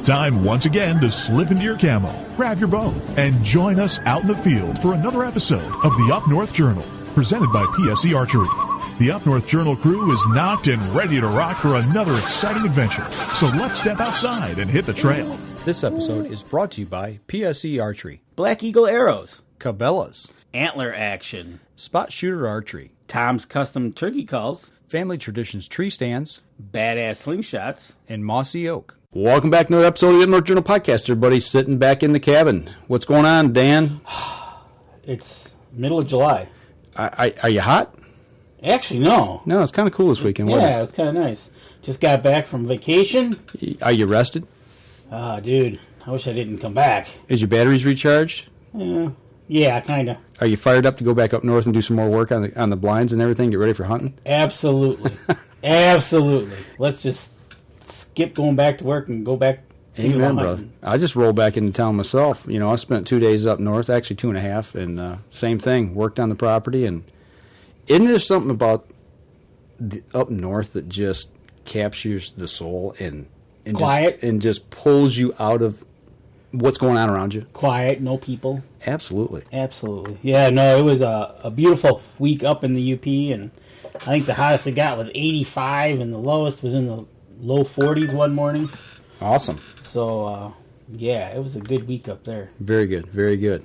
time once again to slip into your camo, grab your bow, and join us out in the field for another episode of the Up North Journal, presented by PSE Archery. The Up North Journal crew is knocked and ready to rock for another exciting adventure, so let's step outside and hit the trail. This episode is brought to you by PSE Archery, Black Eagle Arrows, Cabela's, Antler Action, Spot Shooter Archery, Tom's Custom Turkey Calls, Family Traditions Tree Stands, Badass Slingshots, and Mossy Oak. Welcome back to another episode of the Up North Journal Podcast, everybody. Sitting back in the cabin. What's going on, Dan? It's middle of July. Are you hot? Actually, no. No, it's kind of cool this weekend, wasn't Yeah, it was kind of nice. Just got back from vacation. Are you rested? Dude, I wish I didn't come back. Is your batteries recharged? Yeah, kind of. Are you fired up to go back up north and do some more work on the blinds and everything, get ready for hunting? Absolutely. Absolutely. Let's just skip going back to work and go back to Amen, brother. hunting. I just rolled back into town myself. You know, I spent 2 days up north, actually 2.5, and same thing, worked on the property. And isn't there something about up north that just captures the soul and Quiet. just pulls you out of what's going on around you? Quiet, no people. Absolutely. Absolutely. Yeah, no, it was a beautiful week up in the UP, and I think the hottest it got was 85, and the lowest was in the low 40s one morning. Awesome. So, yeah, it was a good week up there. Very good. Very good.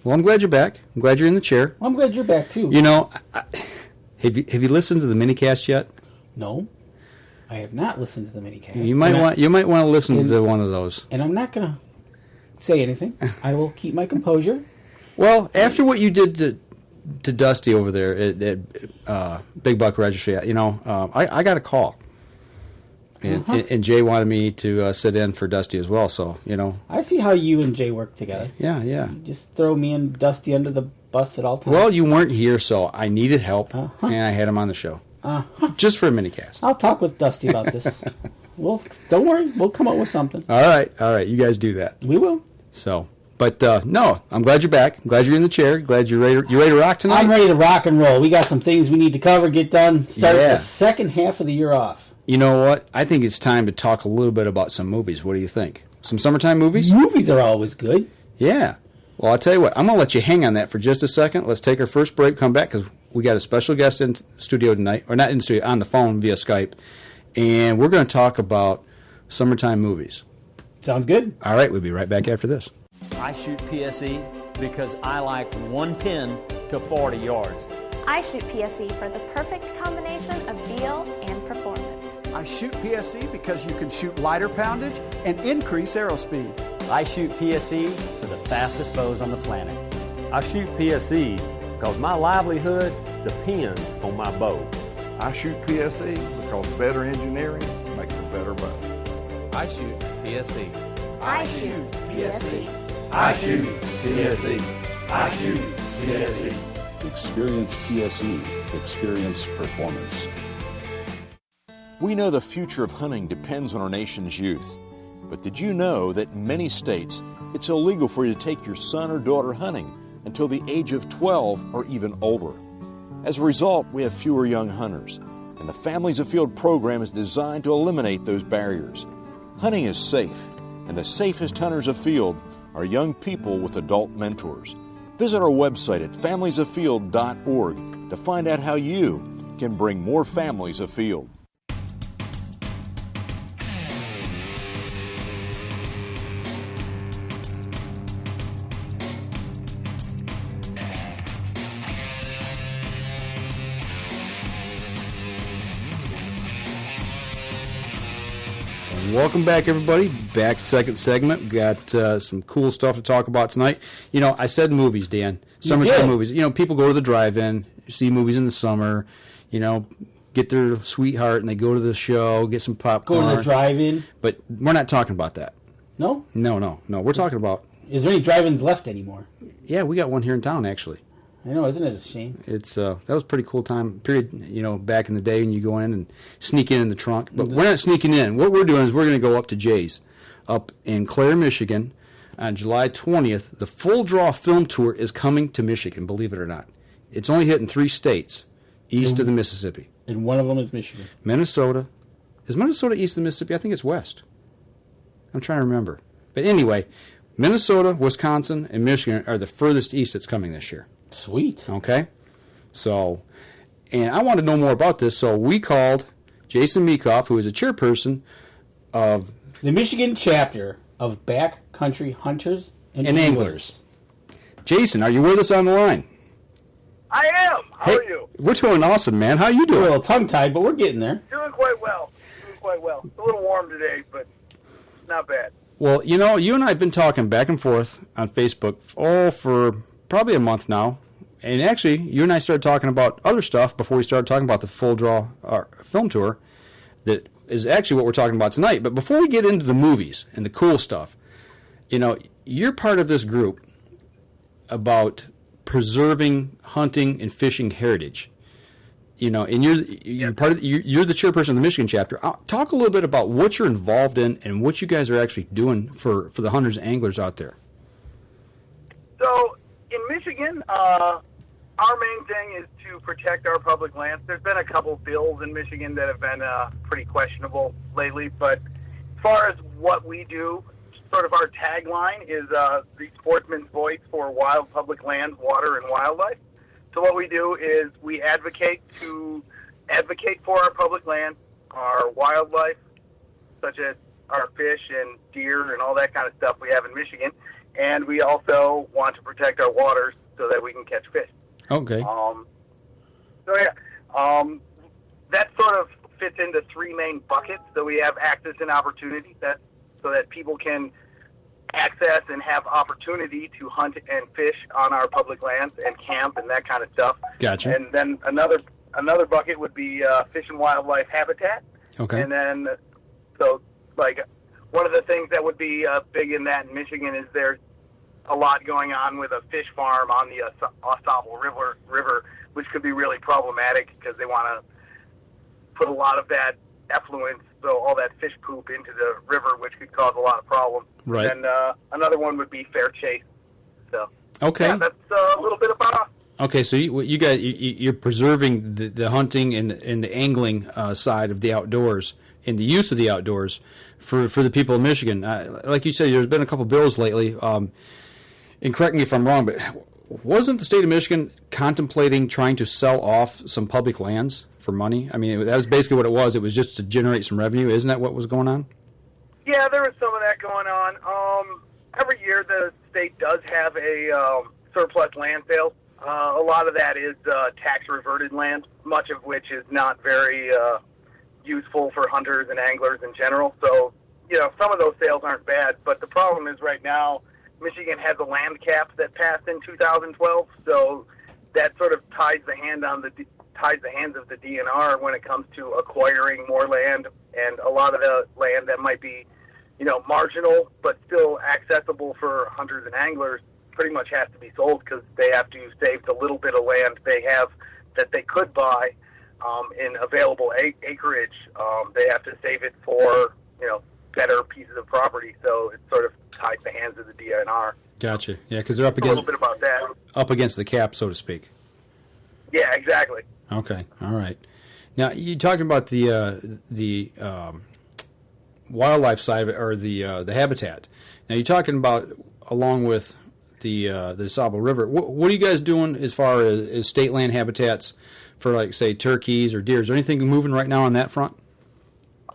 Well, I'm glad you're back. I'm glad you're in the chair. I'm glad you're back, too. You know, have you listened to the minicast yet? No, I have not listened to the minicast. You might want to listen to one of those. And I'm not going to say anything. I will keep my composure. Well, after what you did to Dusty over there at Big Buck Registry, you know, I got a call. And Jay wanted me to sit in for Dusty as well, so, you know. I see how you and Jay work together. Yeah. You just throw me and Dusty under the bus at all times. Well, you weren't here, so I needed help, and I had him on the show. Just for a minicast. I'll talk with Dusty about this. Don't worry, we'll come up with something. All right, you guys do that. We will. So, but no, I'm glad you're back. I'm glad you're in the chair. Glad you're ready to rock tonight. I'm ready to rock and roll. We got some things we need to cover, get done, start Yeah. the second half of the year off. You know what? I think it's time to talk a little bit about some movies. What do you think? Some summertime movies? Movies are always good. Yeah. Well, I'll tell you what. I'm going to let you hang on that for just a second. Let's take our first break, come back, because we got a special guest in studio tonight, or not in studio, on the phone via Skype, and we're going to talk about summertime movies. Sounds good. All right, we'll be right back after this. I shoot PSE because I like one pin to 40 yards. I shoot PSE for the perfect combination of feel and performance. I shoot PSE because you can shoot lighter poundage and increase arrow speed. I shoot PSE for the fastest bows on the planet. I shoot PSE because my livelihood depends on my bow. I shoot PSE because better engineering makes a better bow. I shoot PSE. I shoot PSE. I shoot PSE. I shoot PSE. Experience PSE. Experience performance. We know the future of hunting depends on our nation's youth. But did you know that in many states, it's illegal for you to take your son or daughter hunting until the age of 12 or even older? As a result, we have fewer young hunters, and the Families Afield program is designed to eliminate those barriers. Hunting is safe, and the safest hunters afield are young people with adult mentors. Visit our website at familiesafield.org to find out how you can bring more families afield. Welcome back, everybody. Back second segment. We got some cool stuff to talk about tonight. You know, I said movies, Dan. Summertime movies. You know, people go to the drive-in, see movies in the summer, you know, get their sweetheart, and they go to the show, get some popcorn. Go to the drive-in. But we're not talking about that. No? No. We're talking about... Is there any drive-ins left anymore? Yeah, we got one here in town, actually. I know, isn't it a shame? It's that was a pretty cool time period, you know, back in the day when you go in and sneak in the trunk. But we're not sneaking in. What we're doing is we're going to go up to Jay's up in Clare, Michigan on July 20th. The Full Draw Film Tour is coming to Michigan, believe it or not. It's only hitting 3 states east of the Mississippi. And one of them is Michigan. Minnesota. Is Minnesota east of the Mississippi? I think it's west. I'm trying to remember. But anyway, Minnesota, Wisconsin, and Michigan are the furthest east that's coming this year. Sweet. Okay? So, and I want to know more about this, so we called Jason Meekhof, who is a chairperson of the Michigan chapter of Backcountry Hunters and Anglers. Jason, are you with us on the line? I am. How are you? We're doing awesome, man. How you doing? We're a little tongue-tied, but we're getting there. Doing quite well. It's a little warm today, but not bad. Well, you know, you and I have been talking back and forth on Facebook for probably a month now. And actually, you and I started talking about other stuff before we started talking about the Full Draw film tour that is actually what we're talking about tonight. But before we get into the movies and the cool stuff, you know, you're part of this group about preserving hunting and fishing heritage. You know, and you're part of you're the chairperson of the Michigan chapter. Talk a little bit about what you're involved in and what you guys are actually doing for the hunters and anglers out there. So in Michigan, our main thing is to protect our public lands. There's been a couple bills in Michigan that have been pretty questionable lately, but as far as what we do, sort of our tagline is the sportsman's voice for wild public lands, water, and wildlife. So what we do is we advocate for our public lands, our wildlife, such as our fish and deer and all that kind of stuff we have in Michigan, and we also want to protect our waters so that we can catch fish. Okay. That sort of fits into three main buckets. So we have access and opportunity, so that people can access and have opportunity to hunt and fish on our public lands and camp and that kind of stuff. Gotcha. And then another bucket would be fish and wildlife habitat. Okay. And then, so like one of the things that would be big in that in Michigan is there's a lot going on with a fish farm on the Osable River, which could be really problematic because they want to put a lot of that effluent, so all that fish poop into the river, which could cause a lot of problems. Right. And another one would be fair chase. So okay, yeah, that's a little bit about us. Okay, so you guys you're preserving the hunting and the angling side of the outdoors and the use of the outdoors for the people of Michigan. Like you said, there's been a couple bills lately. And correct me if I'm wrong, but wasn't the state of Michigan contemplating trying to sell off some public lands for money? I mean, that was basically what it was. It was just to generate some revenue. Isn't that what was going on? Yeah, there was some of that going on. Every year the state does have a surplus land sale. A lot of that is tax-reverted land, much of which is not very useful for hunters and anglers in general. So, you know, some of those sales aren't bad, but the problem is right now Michigan has a land cap that passed in 2012, so that sort of ties the hands of the DNR when it comes to acquiring more land, and a lot of the land that might be, you know, marginal but still accessible for hunters and anglers pretty much has to be sold because they have to save the little bit of land they have that they could buy in available acreage. They have to save it for, you know, better pieces of property, so it sort of ties the hands of the DNR. Gotcha. Yeah, because they're up against a little bit about that. Up against the cap, so to speak. Yeah, exactly. Okay, all right. Now you're talking about the wildlife side of it, or the habitat. Now you're talking about along with the Osable River. What are you guys doing as far as state land habitats for, like, say, turkeys or deer? Is there anything moving right now on that front?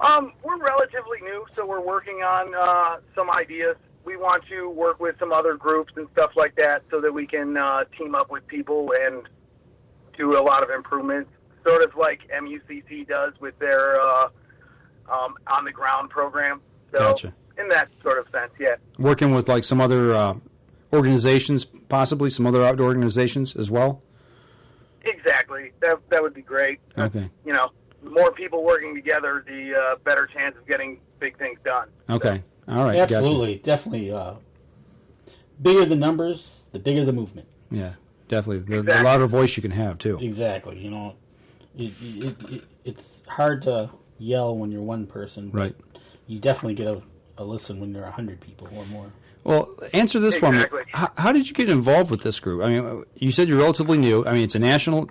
We're relatively new, so we're working on some ideas. We want to work with some other groups and stuff like that so that we can team up with people and do a lot of improvements, sort of like MUCC does with their on-the-ground program. So gotcha. In that sort of sense, yeah. Working with, like, some other organizations, possibly some other outdoor organizations as well? Exactly. That would be great. Okay. You know, the more people working together, the better chance of getting big things done. Okay. All right. Absolutely. Gotcha. Definitely. Bigger the numbers, the bigger the movement. Yeah, definitely. The louder voice you can have, too. Exactly. You know, it's hard to yell when you're one person. Right. You definitely get a listen when there are 100 people or more. Well, answer this for me. How did you get involved with this group? I mean, you said you're relatively new. I mean, it's a national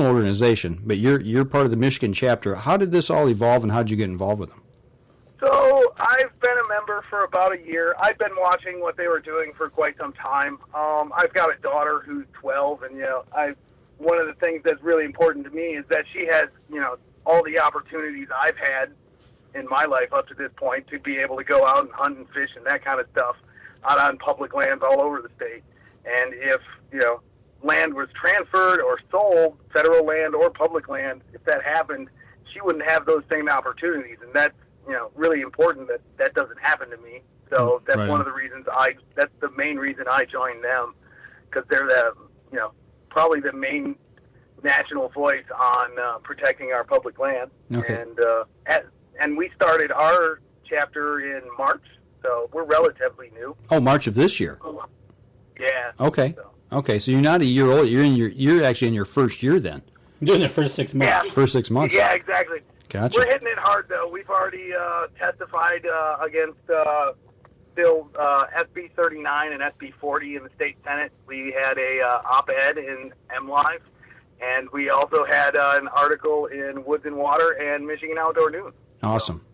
organization, but you're part of the Michigan chapter. How did this all evolve, and how did you get involved with them? So I've been a member member for about a year. I've been watching what they were doing for quite some time. I've got a daughter who's 12, and one of the things that's really important to me is that she has all the opportunities I've had in my life up to this point to be able to go out and hunt and fish and that kind of stuff out on public lands all over the state. And if land was transferred or sold, federal land or public land, if that happened, she wouldn't have those same opportunities, and that's really important that doesn't happen to me. So that's right one of the reasons that's the main reason I joined them, because they're the probably the main national voice on protecting our public land. Okay. And we started our chapter in March, so we're relatively new. Oh, March of this year. Yeah. Okay. Okay, so you're not a year old. You're actually in your first year then. Doing the first 6 months. Yeah. First 6 months. Yeah, exactly. Gotcha. We're hitting it hard, though. We've already testified against Bill SB 39 and SB 40 in the state Senate. We had a op-ed in MLive, and we also had an article in Woods and Water and Michigan Outdoor News. Awesome.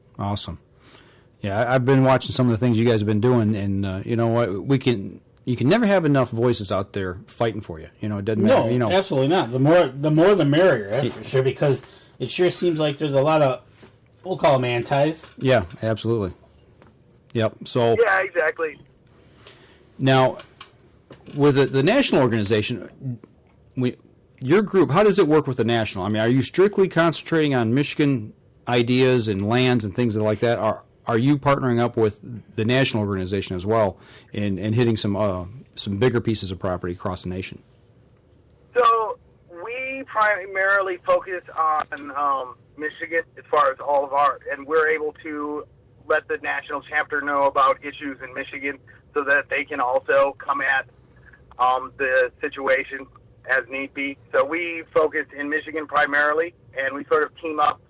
Yeah, I've been watching some of the things you guys have been doing, and you know what, you can never have enough voices out there fighting for you. It doesn't matter. No, absolutely not. The more the merrier, that's for sure, because it sure seems like there's a lot of, we'll call them antis. Yeah, absolutely. Yep. So yeah, exactly. Now, with the national organization, your group, how does it work with the national? I mean, are you strictly concentrating on Michigan ideas and lands and things like that? Are you partnering up with the national organization as well and hitting some bigger pieces of property across the nation? So we primarily focus on Michigan as far as all of our, and we're able to let the national chapter know about issues in Michigan so that they can also come at the situation as need be. So we focus in Michigan primarily, and we sort of team up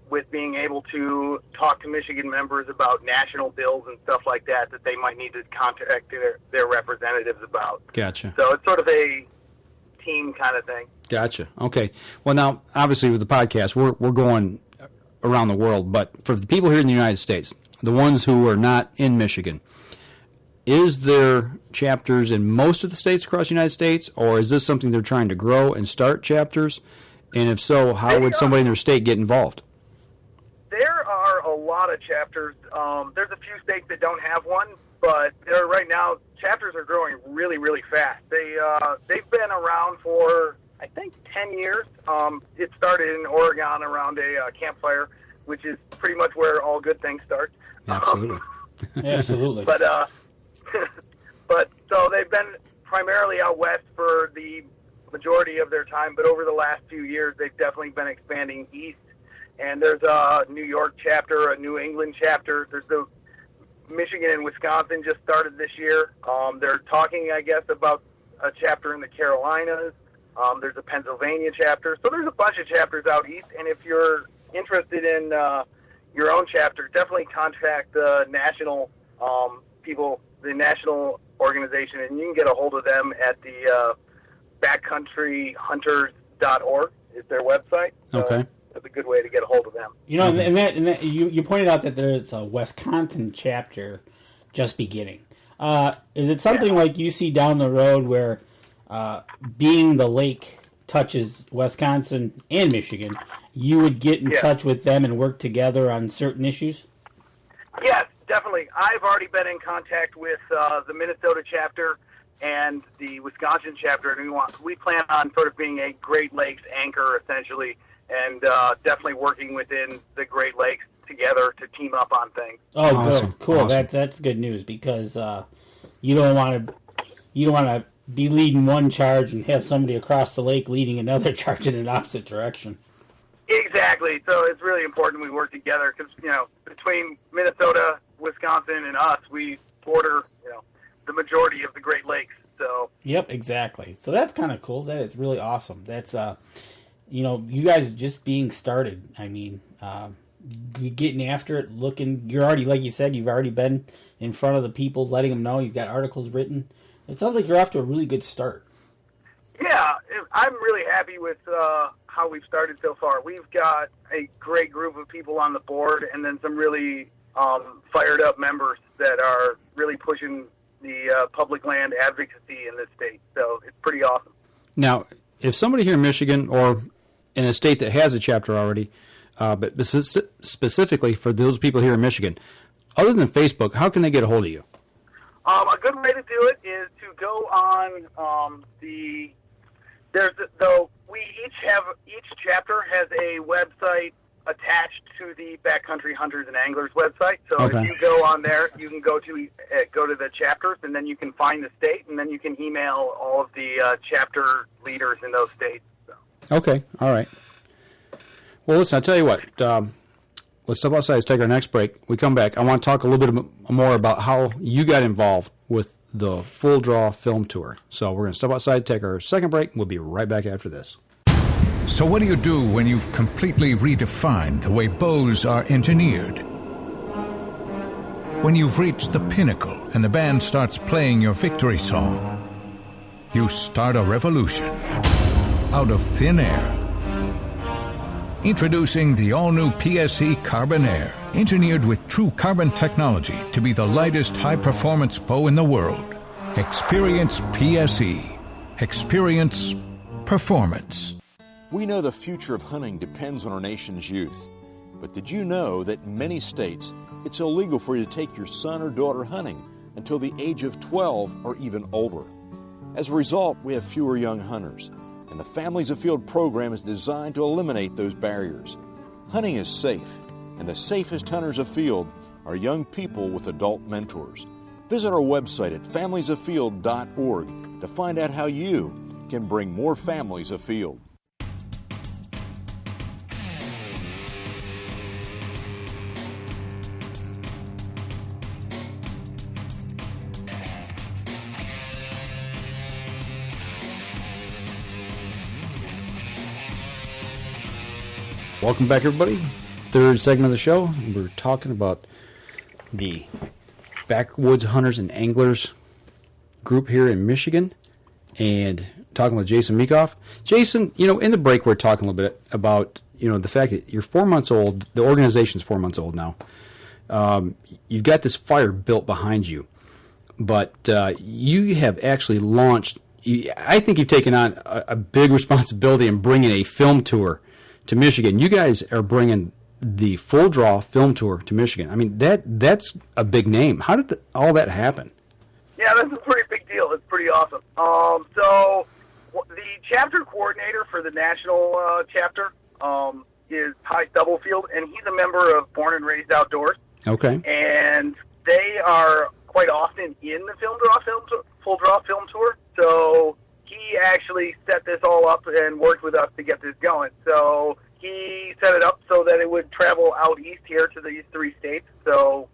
with being able to talk to Michigan members about national bills and stuff like that they might need to contact their representatives about. Gotcha. So it's sort of a team kind of thing. Gotcha. Okay. Well, now, obviously, with the podcast, we're going around the world, but for the people here in the United States, the ones who are not in Michigan, is there chapters in most of the states across the United States, or is this something they're trying to grow and start chapters? And if so, how would somebody in their state get involved? There are a lot of chapters. There's a few states that don't have one, but right now chapters are growing really, really fast. They've been around for, I think, 10 years. It started in Oregon around a campfire, which is pretty much where all good things start. Absolutely. Absolutely. But so they've been primarily out west for the majority of their time, but over the last few years, they've definitely been expanding east. And there's a New York chapter, a New England chapter. There's the Michigan and Wisconsin just started this year. They're talking, I guess, about a chapter in the Carolinas. There's a Pennsylvania chapter. So there's a bunch of chapters out east. And if you're interested in your own chapter, definitely contact the national people, the national organization, and you can get a hold of them at the backcountryhunters.org is their website. So okay. That's a good way to get a hold of them. And that you pointed out that there's a Wisconsin chapter just beginning. Is it something like you see down the road where being the lake touches Wisconsin and Michigan, you would get in touch with them and work together on certain issues? Yes, definitely. I've already been in contact with the Minnesota chapter and the Wisconsin chapter, and we plan on sort of being a Great Lakes anchor, essentially, and definitely working within the Great Lakes together to team up on things. Oh, awesome. Good. Cool. Awesome. That's good news, because you don't want to be leading one charge and have somebody across the lake leading another charge in an opposite direction. Exactly. So it's really important we work together because, between Minnesota, Wisconsin, and us, we border, the majority of the Great Lakes. So. Yep, exactly. So that's kind of cool. That is really awesome. That's, you guys just being started. I mean, getting after it, you're already, like you said, you've already been in front of the people, letting them know. You've got articles written. It sounds like you're off to a really good start. Yeah, I'm really happy with how we've started so far. We've got a great group of people on the board, and then some really fired up members that are really pushing the public land advocacy in this state. So it's pretty awesome. Now, if somebody here in Michigan or in a state that has a chapter already, but specifically for those people here in Michigan, other than Facebook, how can they get a hold of you? A good way to do it is to go on each chapter has a website attached to the Backcountry Hunters and Anglers website. So Okay. if you go on there, you can go to the chapters, and then you can find the state, and then you can email all of the chapter leaders in those states. So. Okay, all right. Well, listen, I'll tell you what. Let's step outside. Let's take our next break. We come back. I want to talk a little bit more about how you got involved with the Full Draw Film Tour. So we're going to step outside, take our second break. We'll be right back after this. So what do you do when you've completely redefined the way bows are engineered? When you've reached the pinnacle and the band starts playing your victory song, you start a revolution out of thin air. Introducing the all-new PSE Carbon Air, engineered with true carbon technology to be the lightest high-performance bow in the world. Experience PSE. Experience performance. We know the future of hunting depends on our nation's youth. But did you know that in many states, it's illegal for you to take your son or daughter hunting until the age of 12 or even older? As a result, we have fewer young hunters, and the Families Afield program is designed to eliminate those barriers. Hunting is safe, and the safest hunters afield are young people with adult mentors. Visit our website at familiesafield.org to find out how you can bring more families afield. Welcome back, everybody. Third segment of the show. We're talking about the Backwoods Hunters and Anglers group here in Michigan, and talking with Jason Meekhof. Jason, in the break we're talking a little bit about, the fact that you're 4 months old. The organization's 4 months old now. You've got this fire built behind you, but you have actually launched. I think you've taken on a big responsibility in bringing a film tour to Michigan. You guys are bringing the Full Draw Film Tour to Michigan. I mean, that's a big name. How did all that happen? Yeah, that's a pretty big deal. It's pretty awesome. So the chapter coordinator for the national chapter is Ty Stubblefield, and he's a member of Born and Raised Outdoors. Okay. And they are quite often in the Full Draw Film Tour. So he actually set this all up and worked with us to get this going. So he set it up so that it would travel out east here to these 3 states. So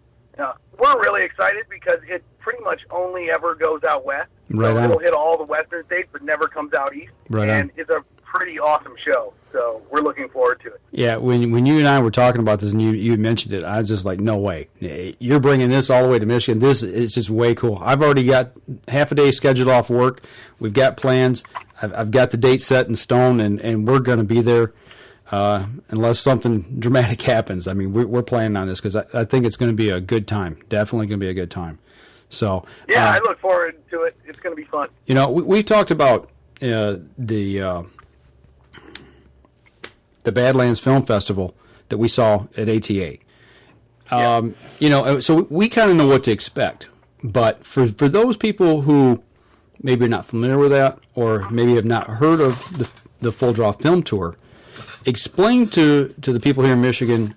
we're really excited because it pretty much only ever goes out west. Right on. It'll hit all the western states, but never comes out east. Right on. And it's a pretty awesome show. So we're looking forward to it. Yeah, when you and I were talking about this and you mentioned it, I was just like, no way. You're bringing this all the way to Michigan. This is just way cool. I've already got half a day scheduled off work. We've got plans. I've got the date set in stone, and we're going to be there unless something dramatic happens. I mean, we're planning on this because I think it's going to be a good time. Definitely going to be a good time. So yeah, I look forward to it. It's going to be fun. We've talked about the Badlands Film Festival that we saw at ATA. So we kind of know what to expect. But for those people who maybe are not familiar with that or maybe have not heard of the Full Draw Film Tour, explain to the people here in Michigan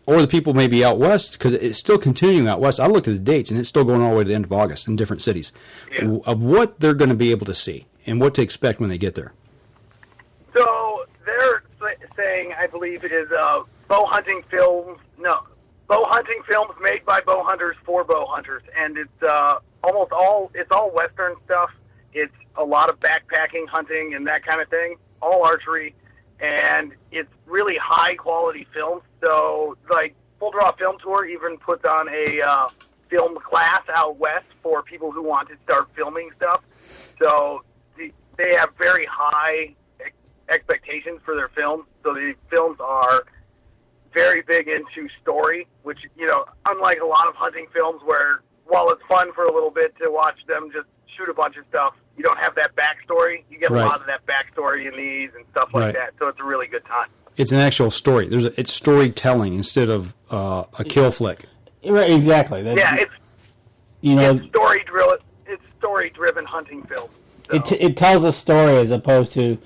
or the people maybe out west, because it's still continuing out west. I looked at the dates, and it's still going all the way to the end of August in different cities, of what they're going to be able to see and what to expect when they get there. So they're saying, I believe, is bow hunting films made by bow hunters for bow hunters, and it's almost all Western stuff. It's a lot of backpacking, hunting, and that kind of thing, all archery, and it's really high-quality films. So, like, Full Draw Film Tour even puts on a film class out west for people who want to start filming stuff. So they have very high expectations for their films. So the films are very big into story, which, you know, unlike a lot of hunting films where, while it's fun for a little bit to watch them just shoot a bunch of stuff, you don't have that backstory. You get a lot of that backstory in these and stuff like that, so it's a really good time. It's an actual story. It's storytelling instead of a kill flick. Right, exactly. It's story-driven hunting film. So. It tells a story as opposed to,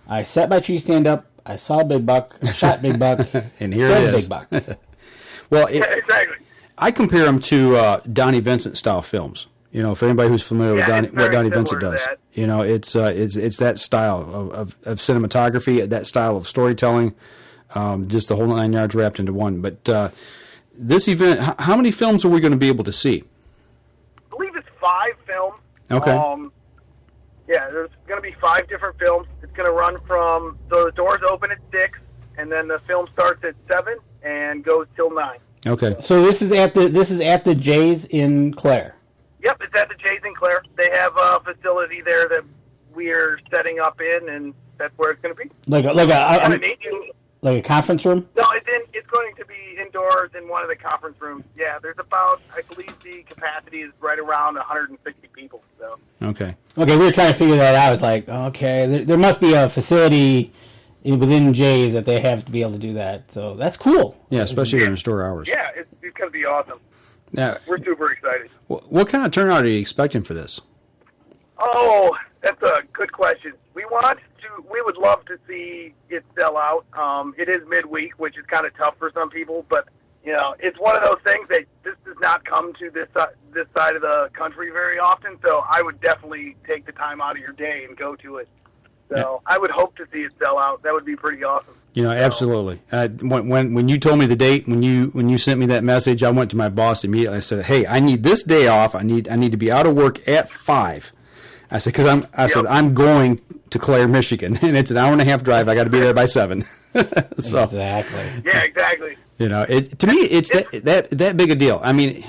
I sat my tree stand up, I saw a big buck, I shot a big buck, and here it is. Big buck. Well, exactly. I compare them to Donnie Vincent style films. You know, for anybody who's familiar with what Donnie Vincent does, you know, it's that style of cinematography, that style of storytelling, just the whole 9 yards wrapped into one. But this event, how many films are we going to be able to see? I believe it's 5 films. Okay. There's going to be 5 different films. It's going to run from, so the doors open at 6, and then the film starts at 7 and goes till 9. Okay. So this is at the Jays in Clare. Yep, it's at the Jays in Clare. They have a facility there that we're setting up in, and that's where it's going to be. Like a conference room? No, it's going to be indoors in one of the conference rooms. Yeah, there's about, I believe the capacity is right around 160 people. So. Okay, we were trying to figure that out. I was like, okay, there must be a facility within Jays that they have to be able to do that. So that's cool. Yeah, especially during store hours. Yeah, it's going to be awesome. Now, we're super excited. What kind of turnout are you expecting for this? Oh, that's a good question. We would love to see it sell out. It is midweek, which is kind of tough for some people, but you know, it's one of those things that this does not come to this side of the country very often. So I would definitely take the time out of your day and go to it. So I would hope to see it sell out. That would be pretty awesome. You know, absolutely. When you told me the date, when you sent me that message, I went to my boss immediately. I said, "Hey, I need this day off. I need to be out of work at 5." I said, "Because I'm going to Clare, Michigan, and it's an hour and a half drive. I got to be there by 7." So, exactly. Yeah, exactly. You know, to me, it's that big a deal. I mean,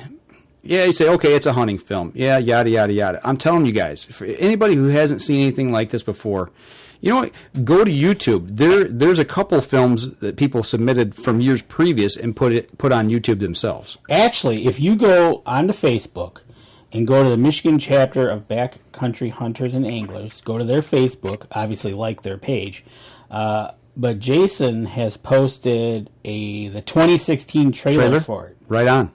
yeah, you say, okay, it's a hunting film. Yeah, yada yada yada. I'm telling you guys, for anybody who hasn't seen anything like this before, you know what? Go to YouTube. There's a couple films that people submitted from years previous and put on YouTube themselves. Actually, if you go onto Facebook and go to the Michigan chapter of Backcountry Hunters and Anglers, go to their Facebook, obviously like their page, but Jason has posted the 2016 trailer for it. Right on.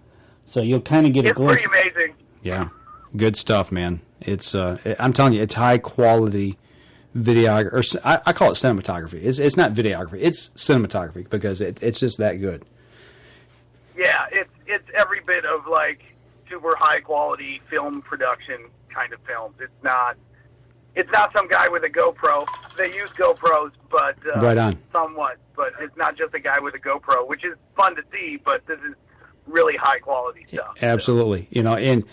So you'll kind of get a glimpse. It's pretty amazing. Yeah, good stuff, man. It's I'm telling you, it's high quality videography, or I call it cinematography. It's not videography, it's cinematography because it's just that good. Yeah, it's every bit of like super high quality film production kind of films. It's not some guy with a GoPro. They use GoPros, but right on. Somewhat, but it's not just a guy with a GoPro, which is fun to see. But this is really high quality stuff. Absolutely, so. You know, and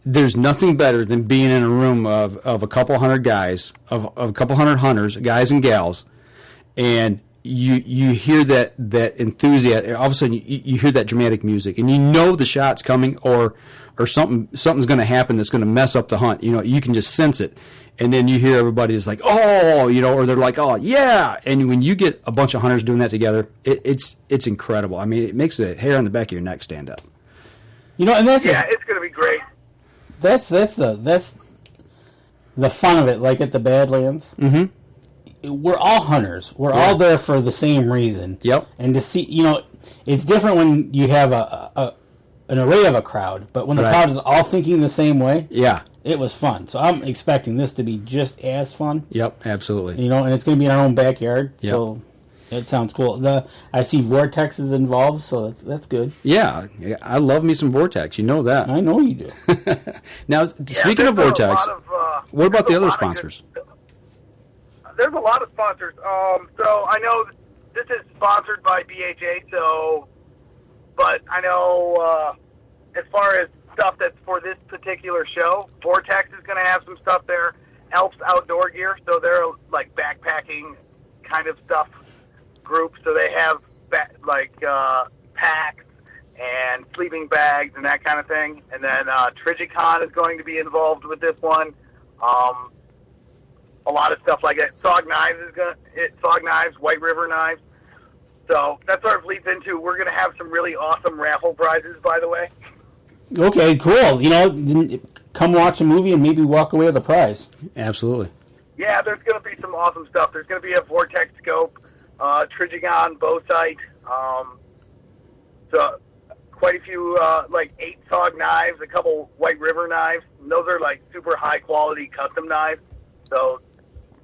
there's nothing better than being in a room of a couple hundred guys, of a couple hundred hunters, guys and gals, and you hear that enthusiasm. All of a sudden, you hear that dramatic music, and you know the shot's coming, or something's going to happen that's going to mess up the hunt. You know, you can just sense it, and then you hear everybody is like, oh, you know, or they're like, oh, yeah. And when you get a bunch of hunters doing that together, it's incredible. I mean, it makes the hair on the back of your neck stand up. You know, and it's going to be great. That's the fun of it. Like at the Badlands, we're all hunters. We're all there for the same reason. Yep. And to see, you know, it's different when you have an array of a crowd, but when the crowd is all thinking the same way, it was fun. So I'm expecting this to be just as fun. Yep, absolutely. You know, and it's going to be in our own backyard. Yep. So it sounds cool. I see Vortex is involved, so that's good. Yeah, I love me some Vortex. You know that. I know you do. Now, speaking of Vortex, what about the other sponsors? There's a lot of sponsors. So I know this is sponsored by BHA, but I know as far as stuff that's for this particular show, Vortex is going to have some stuff there. Elf's Outdoor Gear, so they're like backpacking kind of stuff group. So they have packs and sleeping bags and that kind of thing. And then Trigicon is going to be involved with this one. A lot of stuff like that. Sog Knives, White River Knives. So that sort of leads into, we're going to have some really awesome raffle prizes, by the way. Okay, cool. Come watch a movie and maybe walk away with a prize. Absolutely. Yeah, there's going to be some awesome stuff. There's going to be a Vortex scope, Trigon bow sight, so quite a few, 8-SOG knives, a couple White River knives. And those are, super high-quality custom knives. So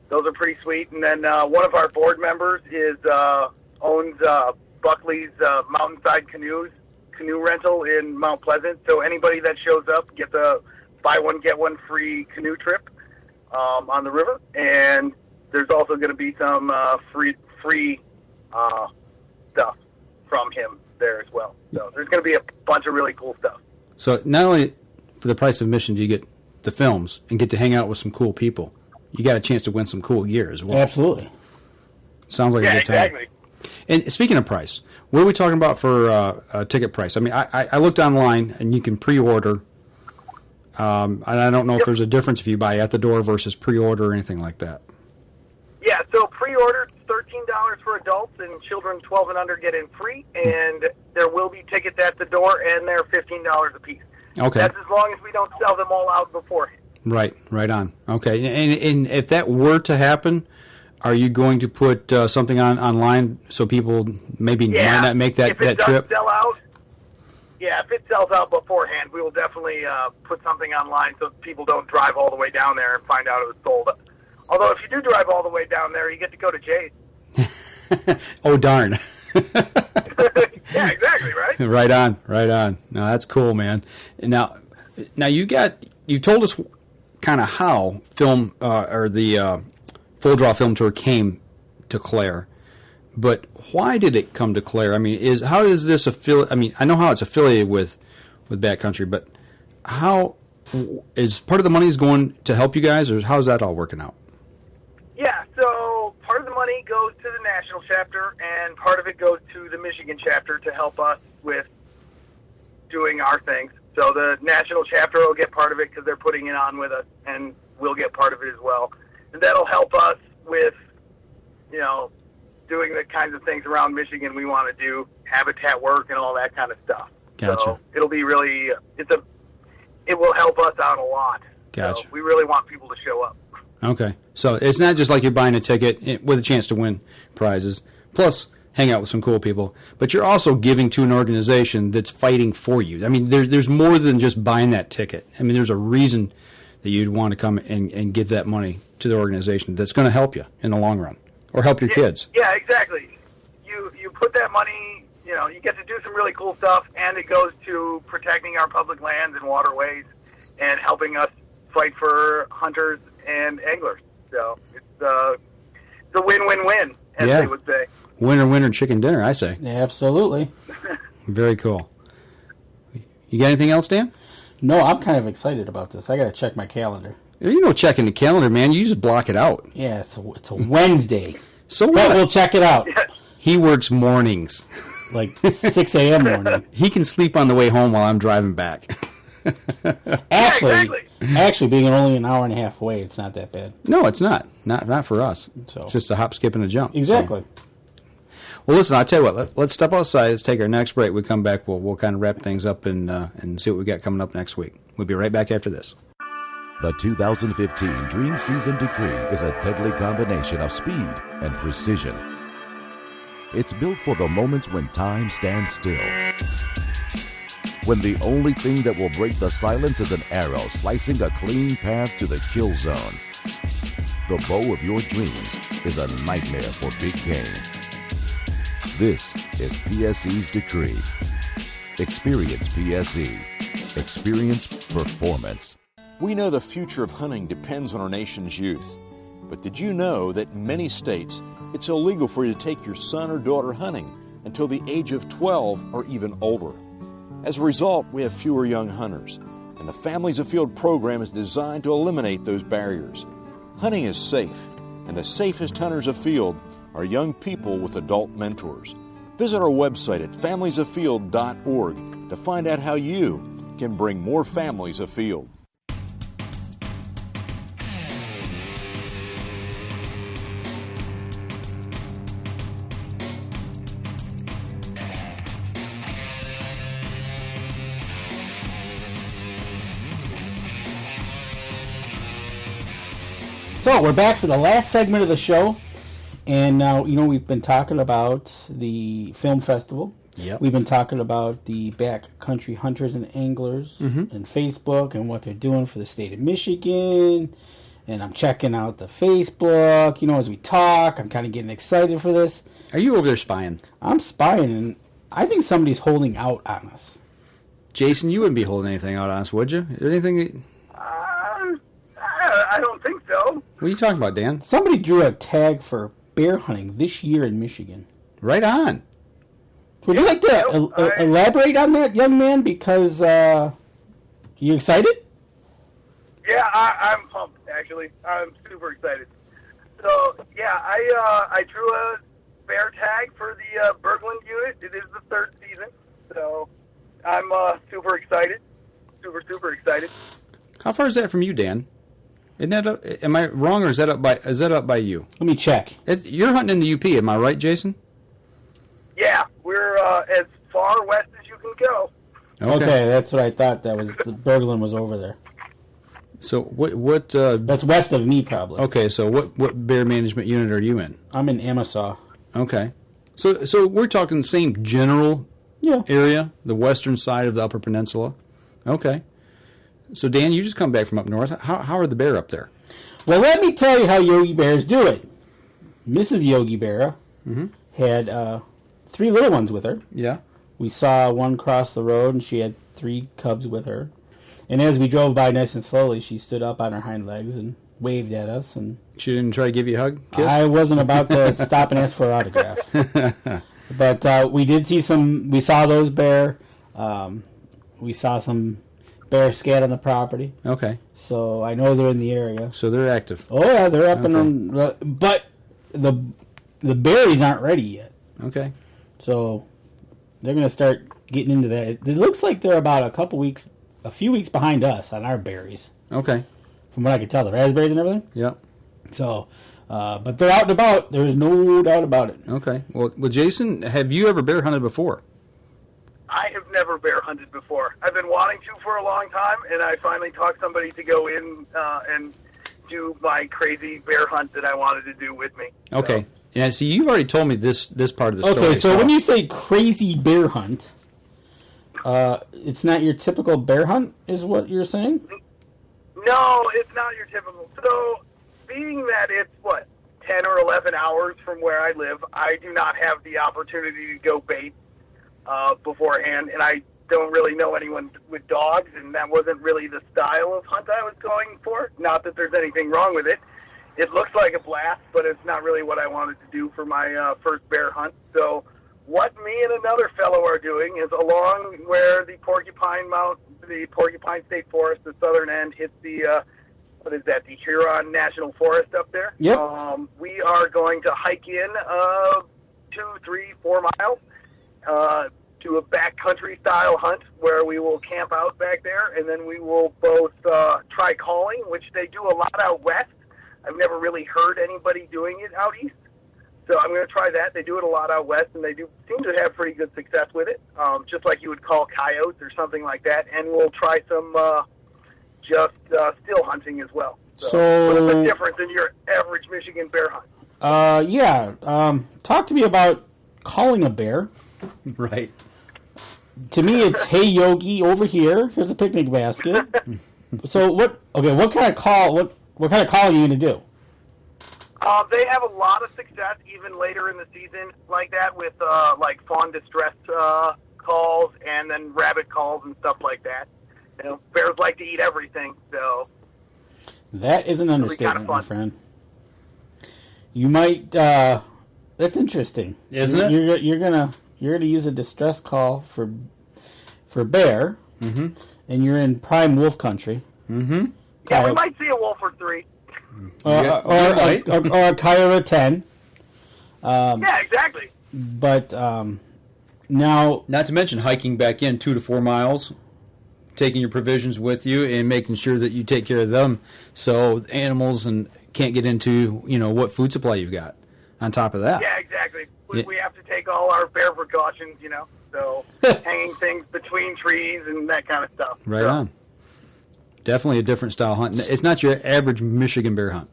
those are pretty sweet. And then one of our board members owns Buckley's Mountainside Canoe rental in Mount Pleasant. So anybody that shows up gets a buy one, get one free canoe trip on the river. And there's also going to be some free stuff from him there as well. So there's going to be a bunch of really cool stuff. So not only for the price of admission do you get the films and get to hang out with some cool people, you got a chance to win some cool gear as well. Absolutely. Sounds like a good time. Exactly. And speaking of price, what are we talking about for ticket price? I mean, I looked online, and you can pre-order. And I don't know if there's a difference if you buy at the door versus pre-order or anything like that. Yeah, so pre-order $13 for adults, and children 12 and under get in free, and there will be tickets at the door, and they're $15 a piece. Okay. That's as long as we don't sell them all out beforehand. Right on. Okay, and if that were to happen, are you going to put something online so people maybe might not make that trip? Sell out, if it sells out beforehand, we will definitely put something online so people don't drive all the way down there and find out it was sold. Although if you do drive all the way down there, you get to go to Jay's. Oh, darn. Yeah, exactly, right? Right on. No, that's cool, man. Now you told us kind of how film or the Full Draw Film Tour came to Clare, but why did it come to Clare? I mean, how is this affiliate? I mean, I know how it's affiliated with Backcountry, but how is part of the money is going to help you guys, or how's that all working out? Yeah, so part of the money goes to the national chapter, and part of it goes to the Michigan chapter to help us with doing our things. So the national chapter will get part of it because they're putting it on with us, and we'll get part of it as well. And that'll help us with, doing the kinds of things around Michigan we want to do, habitat work and all that kind of stuff. Gotcha. So it'll be really, it will help us out a lot. Gotcha. So we really want people to show up. Okay. So it's not just like you're buying a ticket with a chance to win prizes, plus hang out with some cool people, but you're also giving to an organization that's fighting for you. I mean, there's more than just buying that ticket. I mean, there's a reason that you'd want to come and give that money to the organization that's going to help you in the long run, or help your kids. Yeah, exactly. You put that money, you get to do some really cool stuff, and it goes to protecting our public lands and waterways and helping us fight for hunters and anglers. So it's a win-win-win, as they would say. Winner, chicken dinner, I say. Absolutely. Very cool. You got anything else, Dan? No, I'm kind of excited about this. I got to check my calendar. You know, checking the calendar, man. You just block it out. Yeah, it's a Wednesday. So but what? We'll check it out. He works mornings. Like 6 a.m. morning. He can sleep on the way home while I'm driving back. Actually, being only an hour and a half away, it's not that bad. No, it's not. Not for us. So. It's just a hop, skip, and a jump. Exactly. So. Well, listen, I'll tell you what. Let's step outside. Let's take our next break. We come back. We'll kind of wrap things up and see what we got coming up next week. We'll be right back after this. The 2015 Dream Season Decree is a deadly combination of speed and precision. It's built for the moments when time stands still. When the only thing that will break the silence is an arrow slicing a clean path to the kill zone. The bow of your dreams is a nightmare for big game. This is PSE's Decree. Experience PSE. Experience performance. We know the future of hunting depends on our nation's youth. But did you know that in many states, it's illegal for you to take your son or daughter hunting until the age of 12 or even older? As a result, we have fewer young hunters, and the Families Afield program is designed to eliminate those barriers. Hunting is safe, and the safest hunters afield are young people with adult mentors. Visit our website at familiesafield.org to find out how you can bring more families afield. So we're back for the last segment of the show, and now we've been talking about the film festival. Yep. We've been talking about the Backcountry Hunters and Anglers and Facebook and what they're doing for the state of Michigan. And I'm checking out the Facebook. As we talk, I'm kind of getting excited for this. Are you over there spying? I'm spying, and I think somebody's holding out on us. Jason, you wouldn't be holding anything out on us, would you? Anything? I don't think so. What are you talking about, Dan? Somebody drew a tag for bear hunting this year in Michigan. Right on. Would you like to elaborate on that, young man? Because you excited? Yeah, I'm pumped. Actually, I'm super excited. So yeah, I drew a bear tag for the Berglund unit. It is the 3rd season, so I'm super excited. Super excited. How far is that from you, Dan? Isn't that am I wrong, or is that up by you? Let me check. You're hunting in the UP, am I right, Jason? Yeah, we're as far west as you can go. Okay, that's what I thought. That was the Berglund was over there. So what? That's west of me, probably. Okay, so what bear management unit are you in? I'm in Amasa. Okay, so we're talking the same general area, the western side of the Upper Peninsula. Okay. So, Dan, you just come back from up north. How are the bear up there? Well, let me tell you how Yogi Bear's doing. Mrs. Yogi Bear had 3 little ones with her. Yeah. We saw one cross the road, and she had 3 cubs with her. And as we drove by nice and slowly, she stood up on her hind legs and waved at us. And she didn't try to give you a hug, kiss? I wasn't about to stop and ask for an autograph. But we did see some. We saw those bear. We saw some bear scat on the property. Okay. So I know they're in the area. So they're active. Oh yeah, they're up and on. But the berries aren't ready yet. Okay. So they're going to start getting into that. It looks like they're about a few weeks behind us on our berries. Okay. From what I can tell, the raspberries and everything. Yeah. So, but they're out and about. There's no doubt about it. Okay. Well, Jason, have you ever bear hunted before? I have never bear hunted before. I've been wanting to for a long time, and I finally talked somebody to go in and do my crazy bear hunt that I wanted to do with me. Okay. Yeah, see, you've already told me this part of the story. Okay, so when you say crazy bear hunt, it's not your typical bear hunt, is what you're saying? No, it's not your typical. So, being that it's, 10 or 11 hours from where I live, I do not have the opportunity to go bait beforehand, and I don't really know anyone with dogs, and that wasn't really the style of hunt I was going for. Not that there's anything wrong with it. It looks like a blast, but it's not really what I wanted to do for my first bear hunt. So what me and another fellow are doing is along where the Porcupine State Forest, the southern end, hits the, the Huron National Forest up there. Yep. We are going to hike in 2, 3, 4 miles to a backcountry style hunt where we will camp out back there, and then we will both try calling, which they do a lot out west. I've never really heard anybody doing it out east, so I'm going to try that. They do it a lot out west, and they do seem to have pretty good success with it, just like you would call coyotes or something like that. And we'll try some still hunting as well. So what's the difference in your average Michigan bear hunt? Talk to me about calling a bear. Right. To me, it's, hey, Yogi, over here. Here's a picnic basket. So what kind of call? What kind of call are you going to do? They have a lot of success even later in the season like that with like fawn distress calls and then rabbit calls and stuff like that. You know, bears like to eat everything, so that is an understatement, my friend. You might. That's interesting, isn't it? You're gonna use a distress call for bear, and you're in prime wolf country. Mm-hmm. Yeah, we might see a wolf or 3. Or a coyote 10. Yeah, exactly. But now, not to mention hiking back in 2 to 4 miles, taking your provisions with you, and making sure that you take care of them, so animals can't get into what food supply you've got. On top of that, yeah, exactly. We have to take all our bear precautions, so hanging things between trees and that kind of stuff. Right on. Definitely a different style hunt. It's not your average Michigan bear hunt.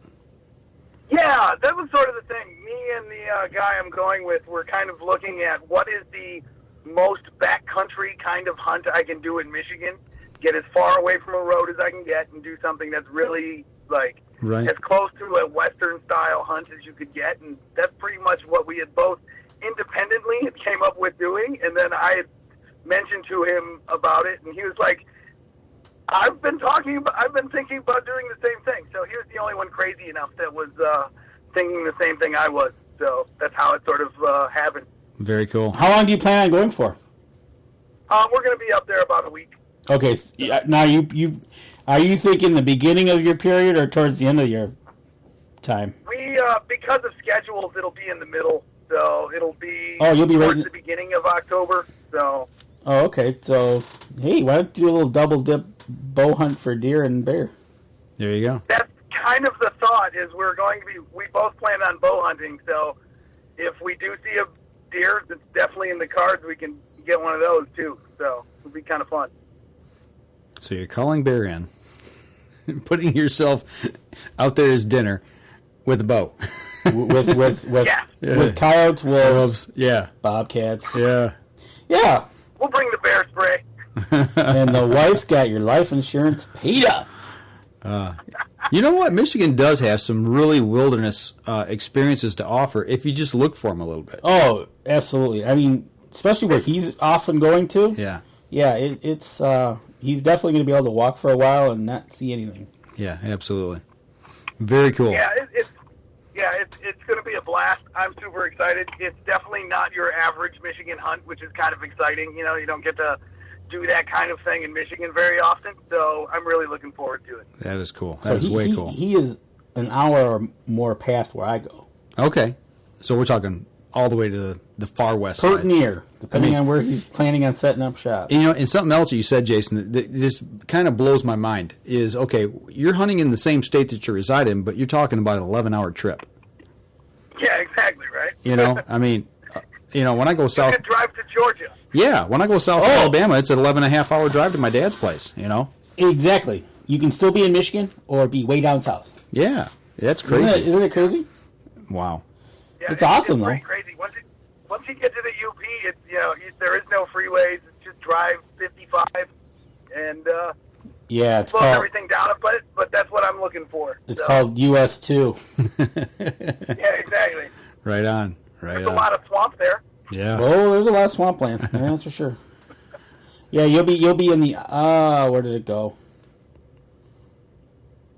Yeah, that was sort of the thing. Me and the guy I'm going with, we're kind of looking at what is the most backcountry kind of hunt I can do in Michigan. Get as far away from a road as I can get and do something that's really, like, right. as close to a Western-style hunt as you could get. And that's pretty much what we had both independently came up with doing. And then I had mentioned to him about it, and he was like, I've been thinking about doing the same thing. So he was the only one crazy enough that was thinking the same thing I was. So that's how it sort of happened. Very cool. How long do you plan on going for? We're going to be up there about a week. Okay. Now, are you thinking the beginning of your period or towards the end of your time? We because of schedules, it'll be in the middle. So it'll be you'll be towards the beginning of October. So. Oh, okay. So, hey, why don't you do a little double dip bow hunt for deer and bear? There you go. That's kind of the thought. Is we both plan on bow hunting. So if we do see a deer that's definitely in the cards, we can get one of those too. So it'll be kind of fun. So you're calling bear in, putting yourself out there as dinner with a bow. with coyotes, wolves, yeah, bobcats, yeah. We'll bring the bear spray. And the wife's got your life insurance paid up. You know what? Michigan does have some really wilderness experiences to offer if you just look for them a little bit. Oh, absolutely. I mean, especially where he's often going to. Yeah. Yeah, it's he's definitely going to be able to walk for a while and not see anything. Yeah, absolutely. Very cool. Yeah, it's going to be a blast. I'm super excited. It's definitely not your average Michigan hunt, which is kind of exciting. You know, you don't get to do that kind of thing in Michigan very often, so I'm really looking forward to it. That is cool. That is way cool. He is an hour or more past where I go. Okay. So we're talking all the way to the far west side. Near, depending on where he's planning on setting up shop. And, and something else that you said, Jason, that just kind of blows my mind is, okay, you're hunting in the same state that you reside in, but you're talking about an 11-hour trip. Yeah, exactly, right? I mean, when I go south... You could drive to Georgia. Yeah, when I go south to Alabama, it's an 11.5-hour drive to my dad's place, Exactly. You can still be in Michigan or be way down south. Yeah, that's crazy. Isn't it crazy? Wow. Yeah, it's awesome, though. It's pretty crazy. Once you get to the UP, it's there is no freeways. It's just drive 55 and it's slow called everything down. But that's what I'm looking for. It's called US 2. Yeah, exactly. Right on. There's a lot of swamp there. Yeah. Oh, there's a lot of swampland. Yeah, that's for sure. Yeah, you'll be in the where did it go?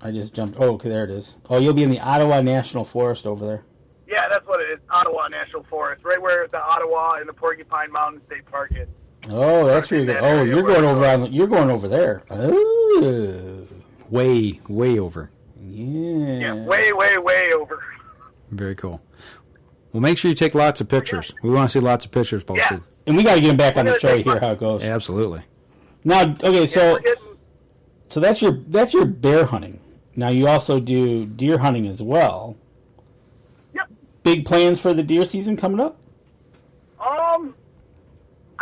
I just jumped. Oh, okay, there it is. Oh, you'll be in the Ottawa National Forest over there. Yeah, that's what it is. Ottawa National Forest, right where the Ottawa and the Porcupine Mountain State Park is. Oh, that's where you're going. Oh, you're going over there. Oh. Way over. Yeah. Way over. Very cool. Well, make sure you take lots of pictures. We want to see lots of pictures posted. Yeah. And we got to get him back on the show to hear how it goes. Yeah, absolutely. Now, okay, so that's your bear hunting. Now you also do deer hunting as well. Yep. Big plans for the deer season coming up?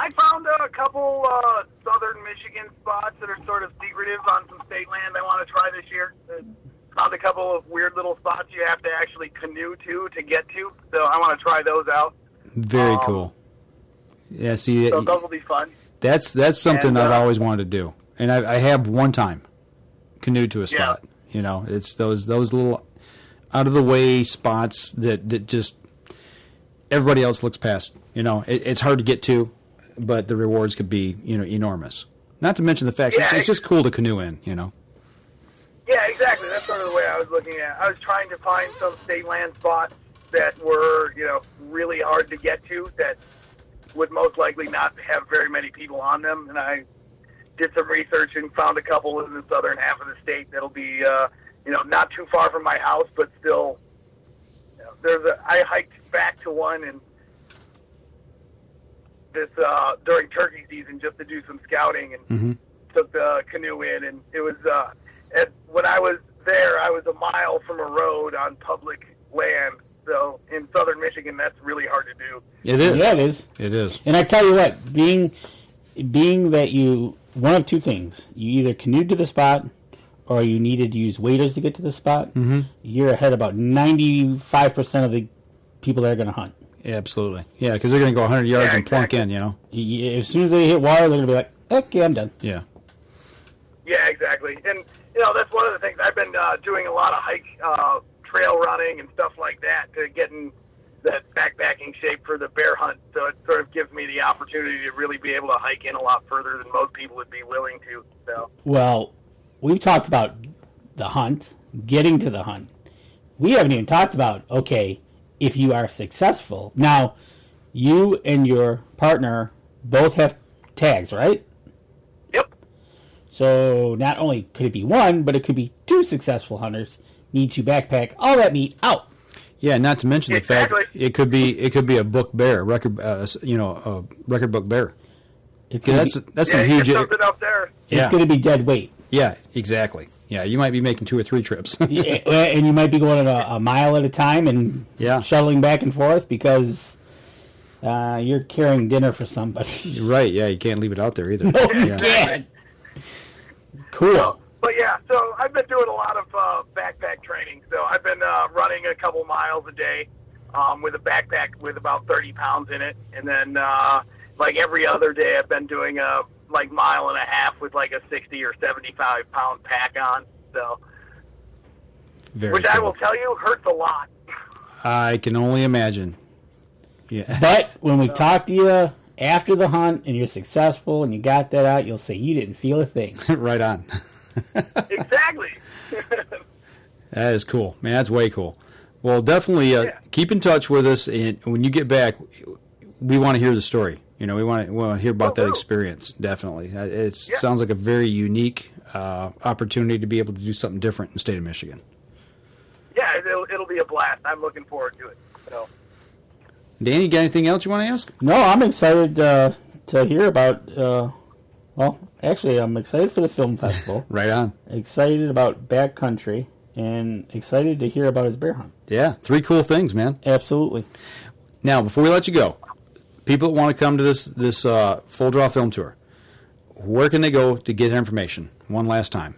I found a couple southern Michigan spots that are sort of secretive on some state land I want to try this year. Found a couple of weird little spots you have to actually canoe to get to, so I want to try those out. Very cool. Yeah, see, so those will be fun. That's something I've always wanted to do, and I have one time canoed to a spot. Yeah. It's those little out of the way spots that just everybody else looks past. It's hard to get to, but the rewards could be enormous. Not to mention the fact it's just cool to canoe in. Yeah, exactly. That's sort of the way I was looking at it. I was trying to find some state land spots that were, really hard to get to, that would most likely not have very many people on them. And I did some research and found a couple in the southern half of the state that'll be, not too far from my house, but still, I hiked back to one and this during turkey season just to do some scouting and took the canoe in, and it was when I was there, I was a mile from a road on public land. So in southern Michigan, that's really hard to do. It is. Yeah, it is. It is. And I tell you what, being that you, one of two things, you either canoed to the spot or you needed to use waders to get to the spot, Mm-hmm. you're ahead about 95% of the people that are going to hunt. Yeah, absolutely. Yeah, because they're going to go 100 yards and plunk in, you know. As soon as they hit water, they're going to be like, okay, I'm done. Yeah. Yeah, exactly. And, you know, that's one of the things. I've been doing a lot of trail running and stuff like that to get in that backpacking shape for the bear hunt. So it sort of gives me the opportunity to really be able to hike in a lot further than most people would be willing to. So. Well, we've talked about the hunt, getting to the hunt. We haven't even talked about, okay, if you are successful. Now, you and your partner both have tags, right? Yep. So not only could it be one, but it could be two successful hunters need to backpack all that meat out. Yeah, not to mention the fact it could be a book bear, record book bear. That's some huge. Something up there. It's going to be dead weight. Yeah, exactly. Yeah, you might be making 2 or 3 trips. Yeah, and you might be going a mile at a time and shuttling back and forth because you're carrying dinner for somebody. Right, yeah, you can't leave it out there either. No, you can't. Cool. But yeah, so I've been doing a lot of backpack training. So I've been running a couple miles a day with a backpack with about 30 pounds in it. And then like every other day I've been doing a mile and a half with like a 60 or 75 pound pack on. So, which cool. I will tell you hurts a lot. I can only imagine. Yeah. But when we talk to you after the hunt and you're successful and you got that out, you'll say you didn't feel a thing. Right on. Exactly. That is cool, man. That's way cool. Well, definitely keep in touch with us, and when you get back, we want to hear the story. You know, we want to hear about that experience. Definitely, it sounds like a very unique opportunity to be able to do something different in the state of Michigan. Yeah, it'll be a blast. I'm looking forward to it. So, Danny, you got anything else you want to ask? No, I'm excited to hear about. Well, actually, I'm excited for the film festival. Right on. Excited about Backcountry, and excited to hear about his bear hunt. Yeah, 3 cool things, man. Absolutely. Now, before we let you go, people that want to come to this full draw film tour, where can they go to get information? One last time.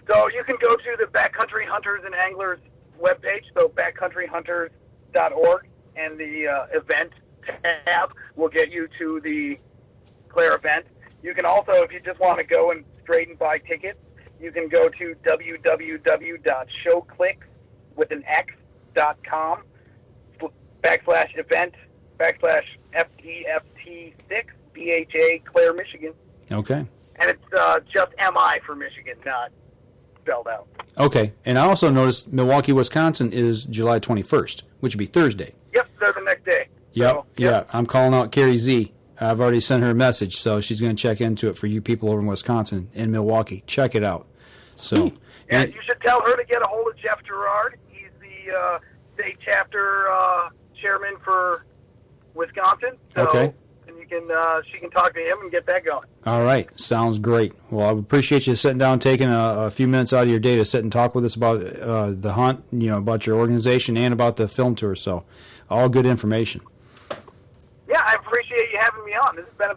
So you can go to the Backcountry Hunters and Anglers webpage, so backcountryhunters.org, and the event tab will get you to the Clare event. You can also, if you just want to go and straight and buy tickets, you can go to www.showclicks/event/FEFT6 BHA Clare, Michigan. Okay. And it's just MI for Michigan, not spelled out. Okay. And I also noticed Milwaukee, Wisconsin is July 21st, which would be Thursday. Yep, they're the next day. Yep. So, yeah. I'm calling out Carrie Z. I've already sent her a message, so she's going to check into it for you people over in Wisconsin and Milwaukee. Check it out. So, yeah, you should tell her to get a hold of Jeff Gerard. He's the state chapter chairman for Wisconsin. So, okay. And you can she can talk to him and get that going. All right. Sounds great. Well, I appreciate you sitting down, taking a few minutes out of your day to sit and talk with us about the hunt, about your organization and about the film tour. So, all good information. Yeah, I appreciate you having me on. This has been a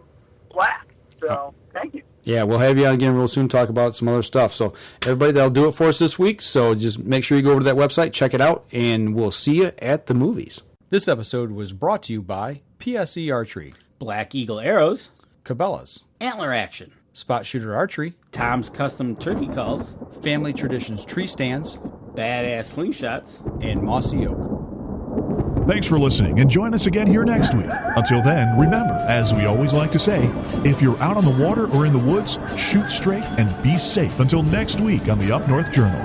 blast. So, thank you. Yeah, we'll have you on again real soon, talk about some other stuff. So, everybody, that'll do it for us this week. So, just make sure you go over to that website, check it out, and we'll see you at the movies. This episode was brought to you by PSE Archery, Black Eagle Arrows, Cabela's, Antler Action, Spot Shooter Archery, Tom's Custom Turkey Calls, Family Traditions Tree Stands, Badass Slingshots, and Mossy Oak. Thanks for listening, and join us again here next week. Until then, remember, as we always like to say, if you're out on the water or in the woods, shoot straight and be safe until next week on the Up North Journal.